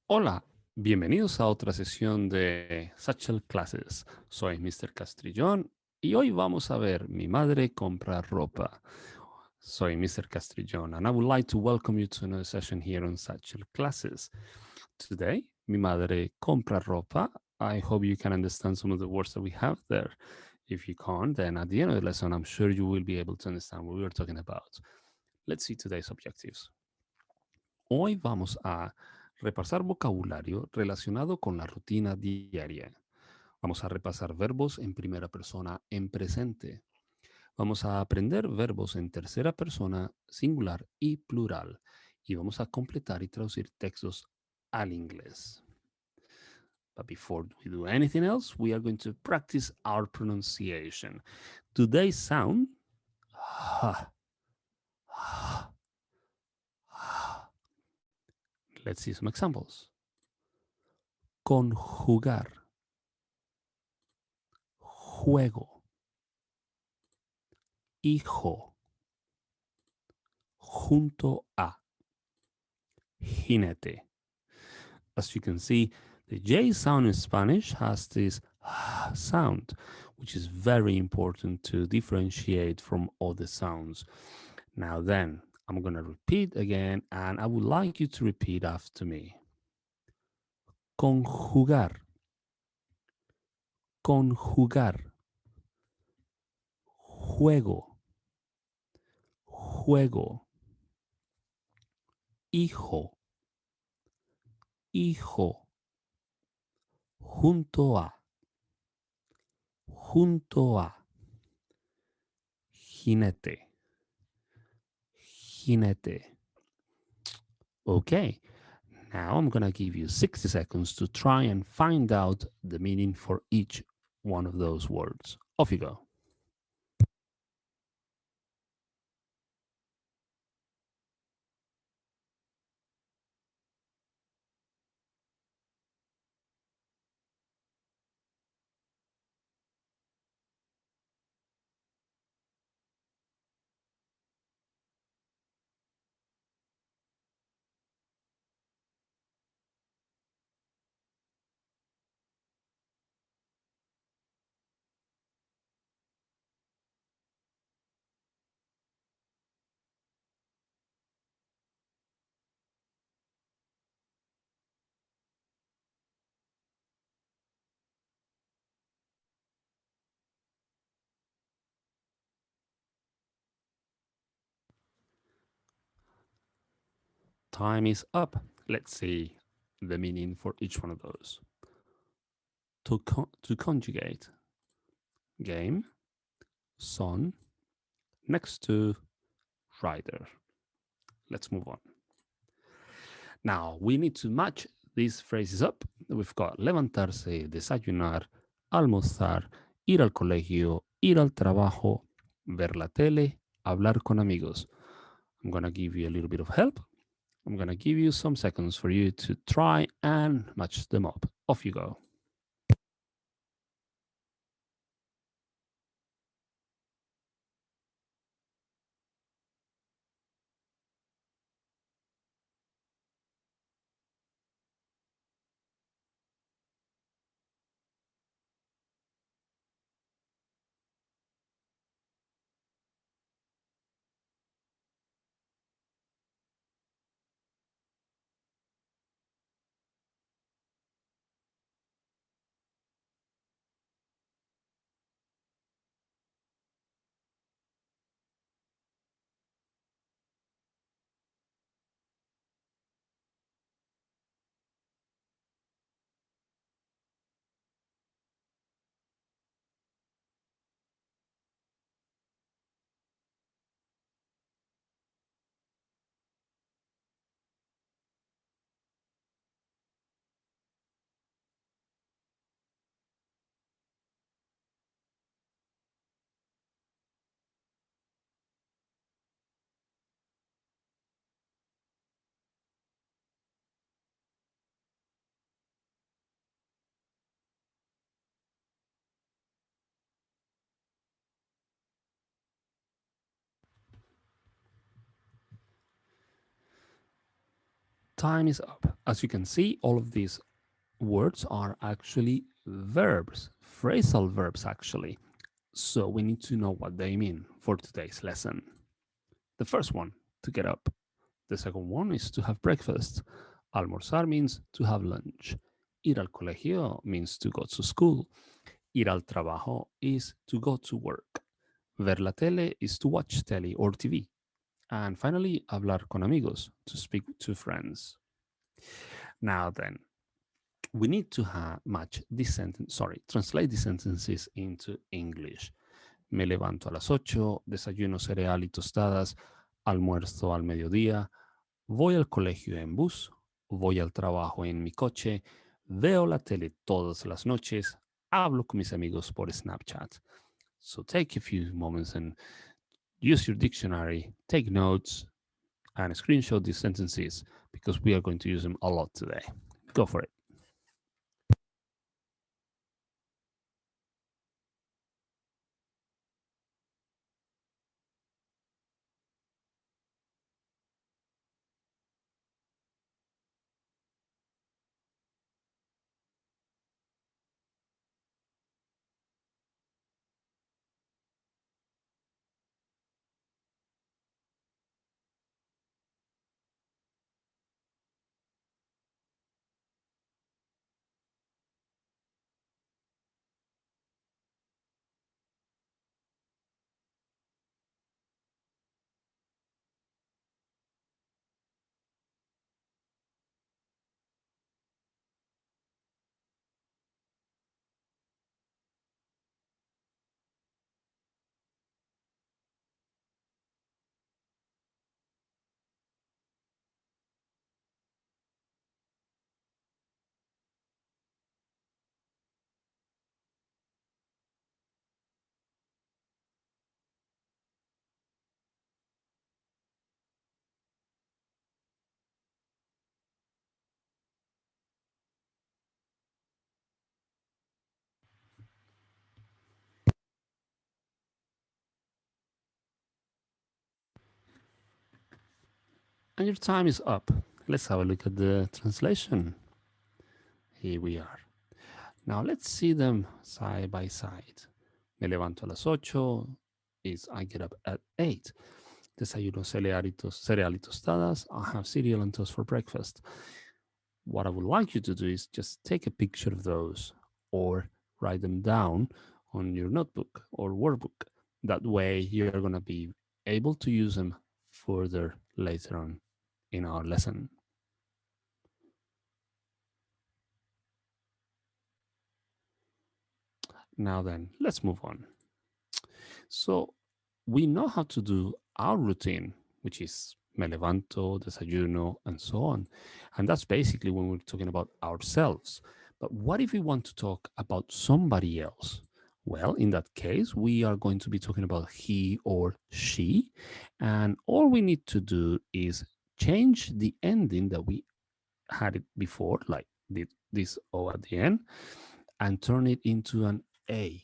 Hola, bienvenidos a otra sesión de Satchel Classes. Soy Mr. Castrillón y hoy vamos a ver Mi madre compra ropa. Soy Mr. Castrillón and I would like to welcome you to another session here on Satchel Classes. Today, Mi madre compra ropa. I hope you can understand some of the words that we have there. If you can't, then at the end of the lesson, I'm sure you will be able to understand what we are talking about. Let's see today's objectives. Hoy vamos a repasar vocabulario relacionado con la rutina diaria. Vamos a repasar verbos en primera persona en presente. Vamos a aprender verbos en tercera persona, singular y plural. Y vamos a completar y traducir textos al inglés. But before we do anything else, we are going to practice our pronunciation. Today's sound, let's see some examples. Conjugar, juego, hijo, junto a, jinete. As you can see, the J sound in Spanish has this sound, which is very important to differentiate from other sounds. Now then, I'm going to repeat again, and I would like you to repeat after me. Conjugar, conjugar, juego, juego, hijo, hijo, junto a, junto a, jinete, jinete. Okay, now I'm going to give you 60 seconds to try and find out the meaning for each one of those words. Off you go. Time is up. Let's see the meaning for each one of those. To conjugate, game, son, next to, rider. Let's move on. Now, we need to match these phrases up. We've got levantarse, desayunar, almorzar, ir al colegio, ir al trabajo, ver la tele, hablar con amigos. I'm going to give you a little bit of help. I'm going to give you some seconds for you to try and match them up. Off you go. Time is up. As you can see, all of these words are actually verbs, phrasal verbs actually. So we need to know what they mean for today's lesson. The first one, to get up. The second one is to have breakfast. Almorzar means to have lunch. Ir al colegio means to go to school. Ir al trabajo is to go to work. Ver la tele is to watch telly or TV. And finally, hablar con amigos, to speak to friends. Now then, we need to match this sentence, translate these sentences into English. Me levanto a las 8, desayuno cereal y tostadas, almuerzo al mediodía, voy al colegio en bus, voy al trabajo en mi coche, veo la tele todas las noches, hablo con mis amigos por Snapchat. So take a few moments and use your dictionary, take notes, and screenshot these sentences because we are going to use them a lot today. Go for it. And your time is up. Let's have a look at the translation. Here we are. Now let's see them side by side. Me levanto a las 8 is I get up at 8. Desayuno cereal y tostadas. I have cereal and toast for breakfast. What I would like you to do is just take a picture of those or write them down on your notebook or workbook. That way you're going to be able to use them further later on in our lesson. Now then, let's move on. So we know how to do our routine, which is me levanto, desayuno, and so on. And that's basically when we're talking about ourselves. But what if we want to talk about somebody else? Well, in that case, we are going to be talking about he or she. And all we need to do is change the ending that we had it before, like this O at the end, and turn it into an A.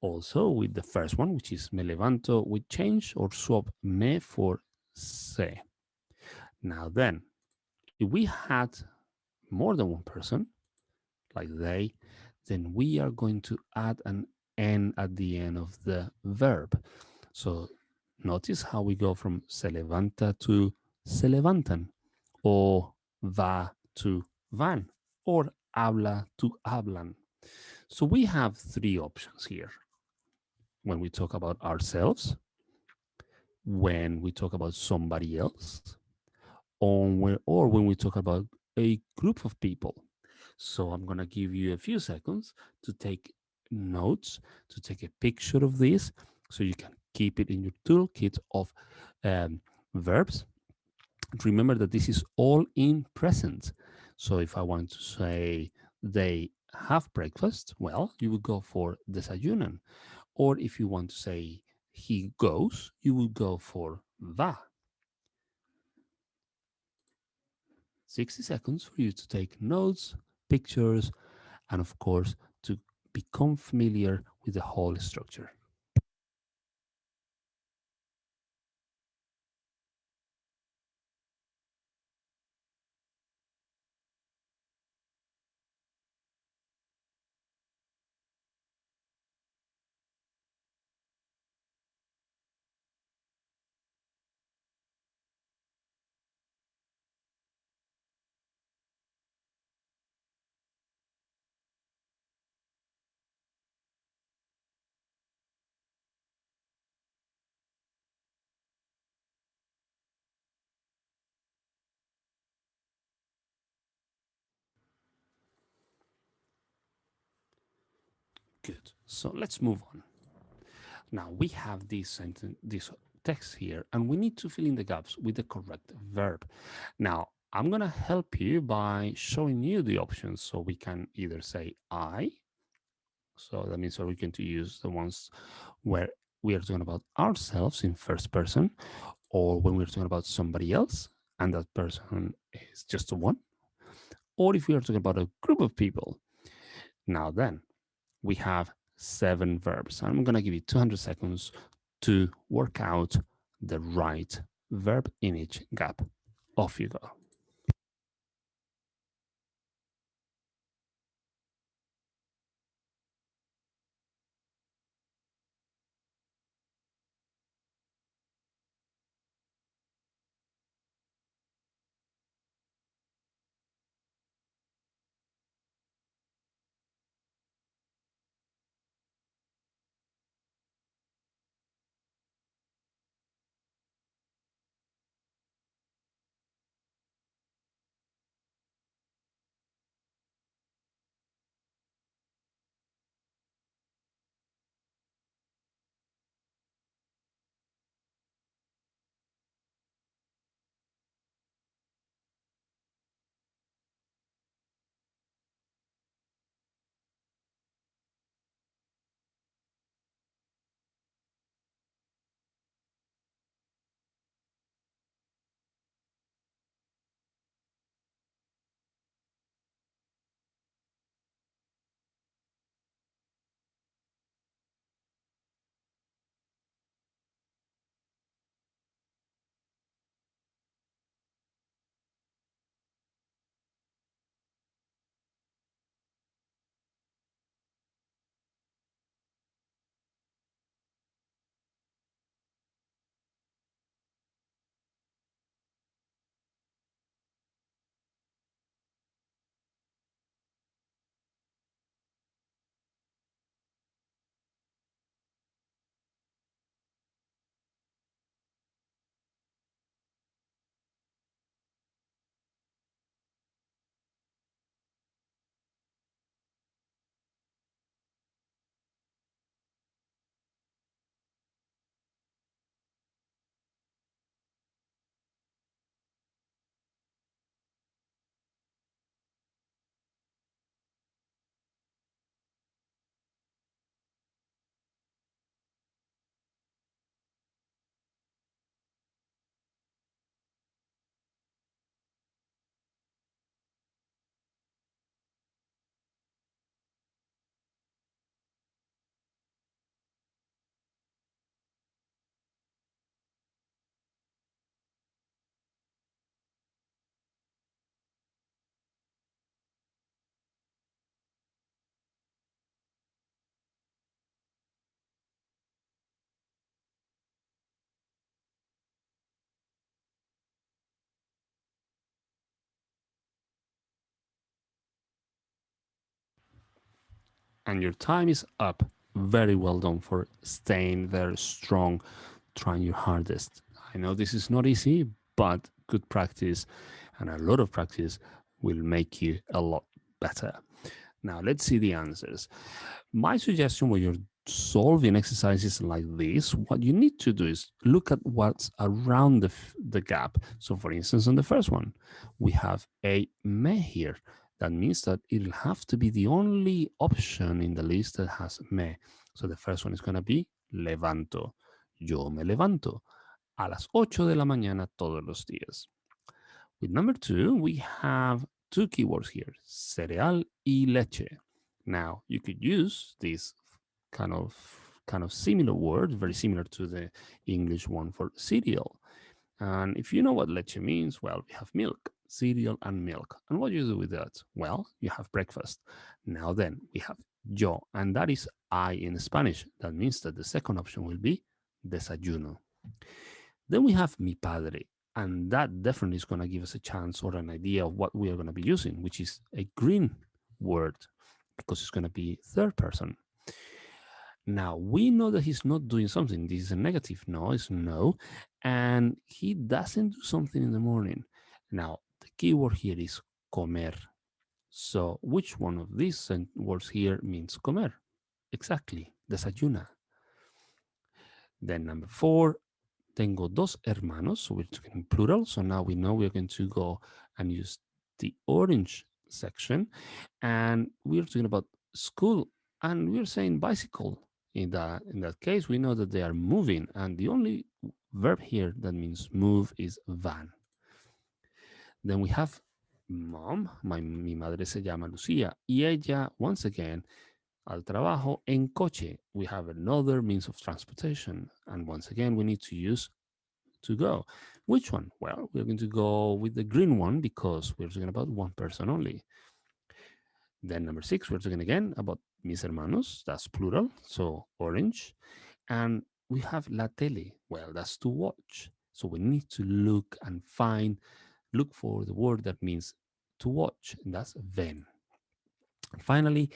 Also, with the first one, which is me levanto, we change or swap me for se. Now then, if we had more than one person, like they, then we are going to add an N at the end of the verb. So notice how we go from se levanta to se levantan, or va to van, or habla to hablan. So we have three options here when we talk about ourselves, when we talk about somebody else, or when we talk about a group of people. So I'm going to give you a few seconds to take notes, to take a picture of this so you can keep it in your toolkit of verbs. Remember that this is all in present. So if I want to say they have breakfast, well, you would go for desayunan. Or if you want to say he goes, you would go for va. 60 seconds for you to take notes, pictures, and of course, to become familiar with the whole structure. Good. So let's move on. Now we have this sentence, this text here, and we need to fill in the gaps with the correct verb. Now I'm gonna help you by showing you the options, so we can either say I. So that means that we can to use the ones where we are talking about ourselves in first person, or when we're talking about somebody else and that person is just a one, or if we are talking about a group of people. Now then, we have 7 verbs. I'm going to give you 200 seconds to work out the right verb in each gap. Off you go. And your time is up. Very well done for staying very strong, trying your hardest. I know this is not easy, but good practice and a lot of practice will make you a lot better. Now, let's see the answers. My suggestion when you're solving exercises like this, what you need to do is look at what's around the gap. So, for instance, on the first one, we have a me here. That means that it'll have to be the only option in the list that has me. So, the first one is going to be levanto. Yo me levanto a las 8 de la mañana todos los días. With number 2, we have two keywords here, cereal y leche. Now, you could use this kind of similar word, very similar to the English one for cereal. And if you know what leche means, well, we have milk, cereal, and milk. And what do you do with that? Well, you have breakfast. Now then, we have yo, and that is I in Spanish. That means that the second option will be desayuno. Then we have mi padre, and that definitely is going to give us a chance or an idea of what we are going to be using, which is a green word because it's going to be third person. Now we know that he's not doing something. This is a negative. No, it's no. And he doesn't do something in the morning. Now the key word here is comer. So which one of these words here means comer? Exactly, desayuna. Then number 4, tengo dos hermanos. So we're talking in plural. So now we know we're going to go and use the orange section. And we're talking about school. And we're saying bicycle. In that case, we know that they are moving. And the only verb here that means move is van. Then we have mom. Mi madre se llama Lucía. Y ella, once again, al trabajo en coche. We have another means of transportation. And once again, we need to use to go. Which one? Well, we're going to go with the green one because we're talking about one person only. Then number 6, we're talking again about mis hermanos. That's plural. So orange. And we have la tele. Well, that's to watch. So we need to look for the word that means to watch. And that's ven. And finally,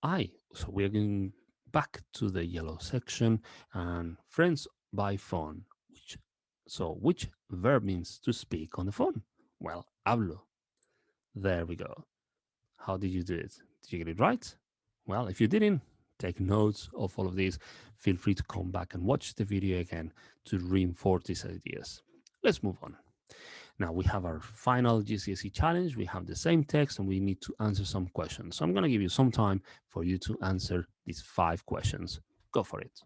I. So we're going back to the yellow section and friends by phone. Which verb means to speak on the phone? Well, hablo. There we go. How did you do it? Did you get it right? Well, if you didn't, take notes of all of these. Feel free to come back and watch the video again to reinforce these ideas. Let's move on. Now we have our final GCSE challenge. We have the same text and we need to answer some questions. So I'm going to give you some time for you to answer these 5 questions. Go for it.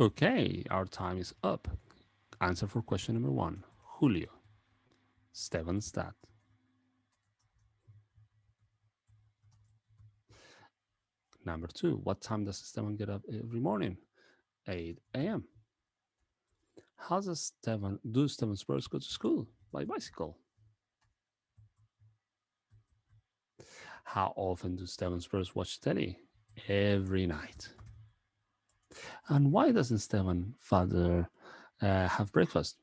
Okay, our time is up. Answer for question number 1. Julio. Stevenstad. Number 2. What time does Steven get up every morning? 8 a.m. How does Steven Spurs go to school? By bicycle. How often do Steven Spurs watch telly? Every night. And why doesn't Steven father have breakfast?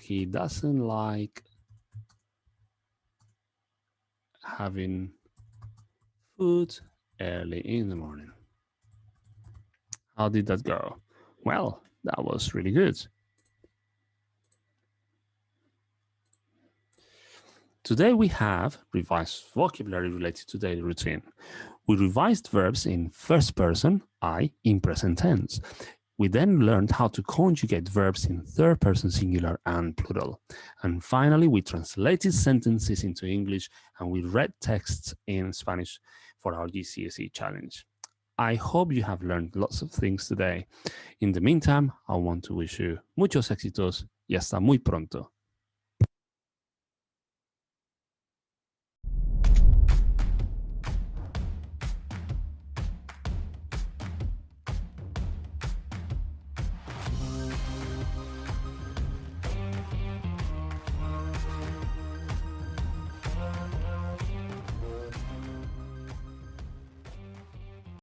He doesn't like having food early in the morning. How did that go? Well, that was really good. Today we have revised vocabulary related to daily routine. We revised verbs in first person, I, in present tense. We then learned how to conjugate verbs in third person singular and plural. And finally, we translated sentences into English and we read texts in Spanish for our GCSE challenge. I hope you have learned lots of things today. In the meantime, I want to wish you muchos éxitos y hasta muy pronto.